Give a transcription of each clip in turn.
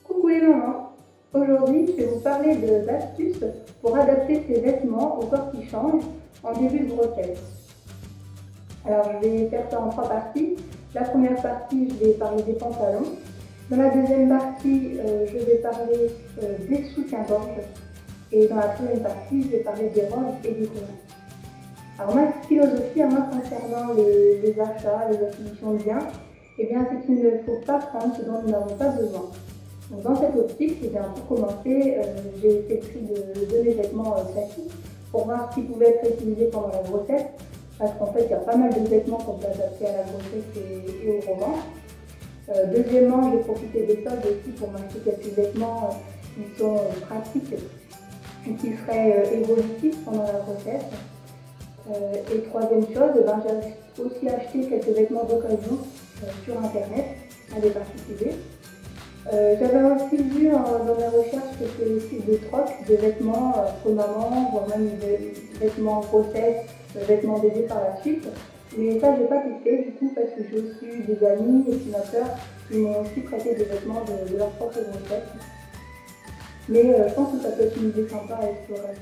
Coucou les mamans, aujourd'hui je vais vous parler d'astuces pour adapter ses vêtements au corps qui change en début de grossesse. Alors je vais faire ça en 3 parties. La première partie, je vais parler des pantalons. Dans la deuxième partie, je vais parler des soutiens-gorge. Et dans la troisième partie, je vais parler des robes et des collants. Alors ma philosophie à moi concernant les achats, les acquisitions de biens, eh bien c'est qu'il ne faut pas prendre ce dont nous n'avons pas besoin. Donc dans cette optique, eh bien, pour commencer, j'ai fait le tri de mes vêtements classiques pour voir ce qui pouvait être utilisé pendant la grossesse, parce qu'en fait il y a pas mal de vêtements qu'on peut adapter à la grossesse et au roman. Deuxièmement, j'ai profité des soldes aussi pour m'acheter quelques vêtements qui sont pratiques et qui seraient évolutifs pendant la grossesse. Et troisième chose, ben, j'ai aussi acheté quelques vêtements d'occasion sur internet à des particuliers. J'avais aussi vu dans mes recherches quelques sites de troc de vêtements pour maman, voire même des vêtements grossesse, vêtements bébés par la suite. Mais ça, je n'ai pas testé du coup parce que j'ai aussi eu des amis et puis ma soeur qui m'ont aussi prêté des vêtements de leur propre grossesse. Mais je pense que ça peut être une idée sympa à explorer.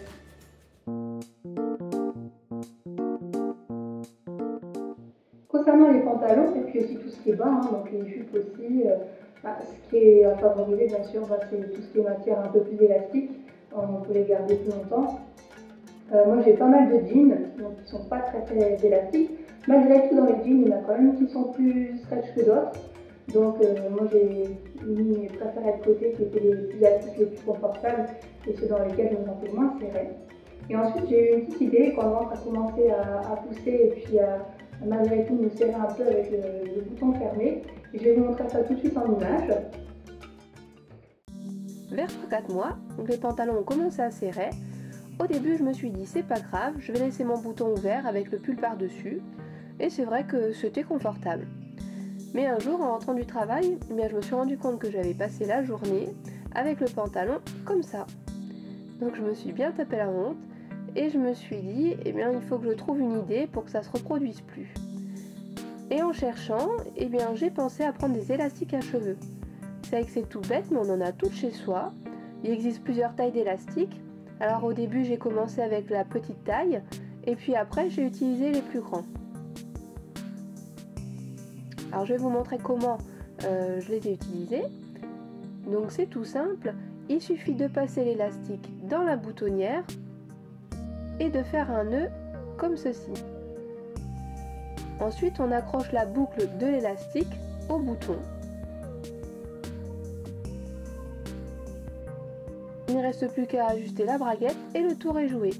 Concernant les pantalons et puis aussi tout ce qui est bas, hein, donc les jupes aussi, ce qui est à favoriser bien sûr, c'est tout ce qui est matière un peu plus élastique, on peut les garder plus longtemps. Moi j'ai pas mal de jeans, donc qui sont pas très élastiques. Malgré tout dans les jeans, il y en a quand même qui sont plus stretch que d'autres. Donc moi j'ai mis mes préférés de côté qui étaient les plus élastiques, les plus confortables et ceux dans lesquels je me sentais moins serrée. Et ensuite j'ai eu une petite idée quand le ventre a commencé à pousser et puis à malgré tout me serrer un peu avec le bouton fermé. Et je vais vous montrer ça tout de suite en image. Vers 3-4 mois, donc les pantalons ont commencé à serrer. Au début, je me suis dit c'est pas grave, je vais laisser mon bouton ouvert avec le pull par-dessus. Et c'est vrai que c'était confortable. Mais un jour, en rentrant du travail, eh bien, je me suis rendu compte que j'avais passé la journée avec le pantalon comme ça. Donc je me suis bien tapé la honte et je me suis dit, eh bien, il faut que je trouve une idée pour que ça se reproduise plus. Et en cherchant, eh bien, j'ai pensé à prendre des élastiques à cheveux. C'est vrai que c'est tout bête, mais on en a toutes chez soi. Il existe plusieurs tailles d'élastiques. Alors au début, j'ai commencé avec la petite taille et puis après, j'ai utilisé les plus grands. Alors je vais vous montrer comment je les ai utilisés. Donc c'est tout simple, il suffit de passer l'élastique dans la boutonnière et de faire un nœud comme ceci. Ensuite on accroche la boucle de l'élastique au bouton. Il ne reste plus qu'à ajuster la braguette et le tour est joué.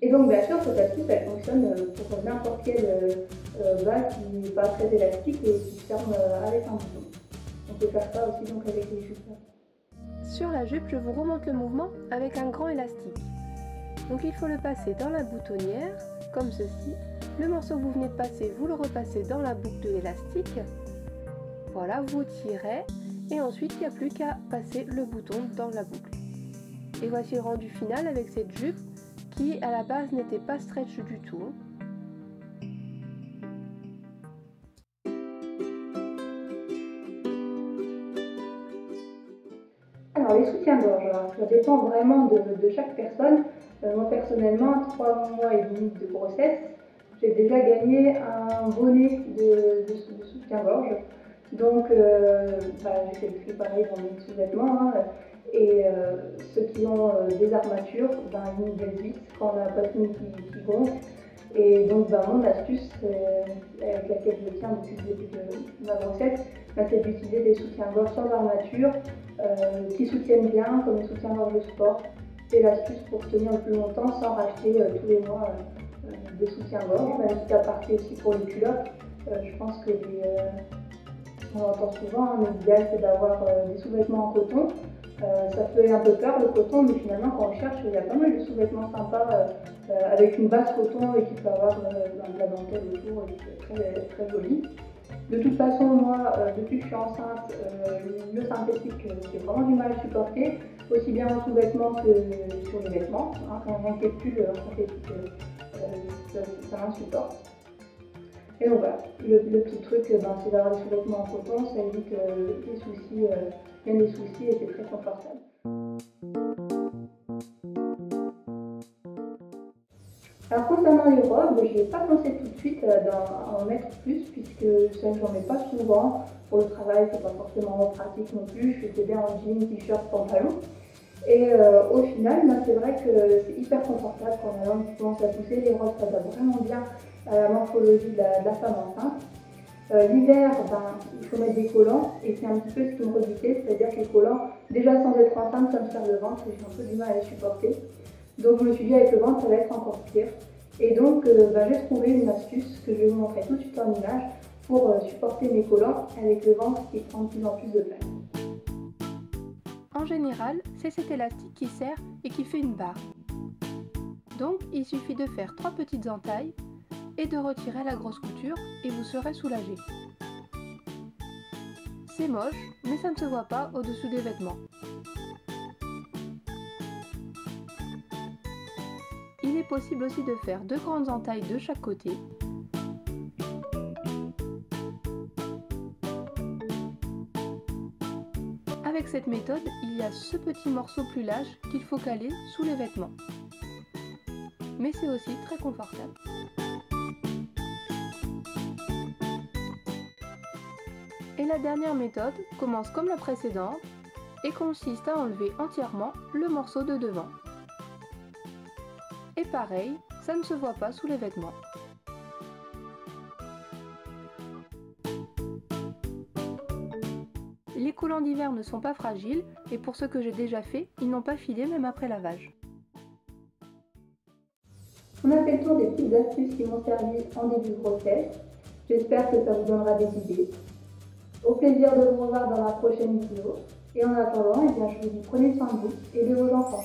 Et donc bien sûr cette astuce elle fonctionne pour n'importe quel bas qui n'est pas très élastique et qui se ferme avec un bouton. On peut faire ça aussi donc avec les jupes. Sur la jupe, je vous remonte le mouvement avec un grand élastique. Donc il faut le passer dans la boutonnière, comme ceci. Le morceau que vous venez de passer, vous le repassez dans la boucle de l'élastique. Voilà, vous tirez et ensuite il n'y a plus qu'à passer le bouton dans la boucle. Et voici le rendu final avec cette jupe qui à la base n'était pas stretch du tout. Alors les soutiens-gorge, ça dépend vraiment de chaque personne. Moi personnellement, 3 mois et demi de grossesse, j'ai déjà gagné un bonnet de soutien-gorge. Donc j'ai fait le tri pareil dans mes sous-vêtements. Hein, et ceux qui ont des armatures, ils nous viennent vite quand on a la poitrine qui gonfle. Et donc mon astuce avec laquelle je tiens depuis le début de ma grossesse, c'est d'utiliser des soutiens-gorge sans armature qui soutiennent bien comme les soutiens-gorge de sport. C'est l'astuce pour tenir le plus longtemps sans racheter tous les mois des soutiens-gorge, même si à partir aussi pour les culottes. Je pense que on entend souvent, hein, mais l'idéal c'est d'avoir des sous-vêtements en coton. Ça fait un peu peur le coton, mais finalement quand on cherche, il y a pas mal de sous-vêtements sympas avec une base coton et qui peut avoir de la dentelle autour et qui est très joli. De toute façon, moi, depuis que je suis enceinte, le synthétique, j'ai vraiment du mal à supporter, aussi bien en sous-vêtements que sur les vêtements. Hein, quand on manque plus, le synthétique, ça m'insupporte. Et donc voilà, le petit truc, c'est d'avoir des sous-vêtements en coton, ça évite les soucis, bien des soucis et c'est très confortable. Alors concernant les robes, je n'ai pas pensé tout de suite à en mettre plus puisque ça j'en mets pas souvent. Pour le travail, c'est pas forcément pratique non plus. Je fais bien en jean, t-shirt, pantalon. Et au final, c'est vrai que c'est hyper confortable quand la langue commence à pousser. Les robes s'adaptent vraiment bien à la morphologie de la femme enceinte. L'hiver, il faut mettre des collants et c'est un petit peu ce qui me rebutait, c'est-à-dire que les collants, déjà sans être enceinte, ça me serre le ventre et j'ai un peu du mal à les supporter. Donc je me suis dit avec le ventre, ça va être encore pire. Et donc j'ai trouvé une astuce que je vais vous montrer tout de suite en image pour supporter mes collants avec le ventre qui prend de plus en plus de place. En général, c'est cet élastique qui serre et qui fait une barre. Donc il suffit de faire 3 petites entailles et de retirer la grosse couture et vous serez soulagé. C'est moche, mais ça ne se voit pas au-dessous des vêtements. Il est possible aussi de faire 2 grandes entailles de chaque côté. Avec cette méthode, il y a ce petit morceau plus large qu'il faut caler sous les vêtements. Mais c'est aussi très confortable. Et la dernière méthode commence comme la précédente et consiste à enlever entièrement le morceau de devant. Et pareil, ça ne se voit pas sous les vêtements. Les collants d'hiver ne sont pas fragiles et pour ce que j'ai déjà fait, ils n'ont pas filé même après lavage. On a fait le tour des petites astuces qui m'ont servi en début de grossesse. J'espère que ça vous donnera des idées. Au plaisir de vous revoir dans la prochaine vidéo. Et en attendant, je vous dis prenez soin de vous et de vos enfants.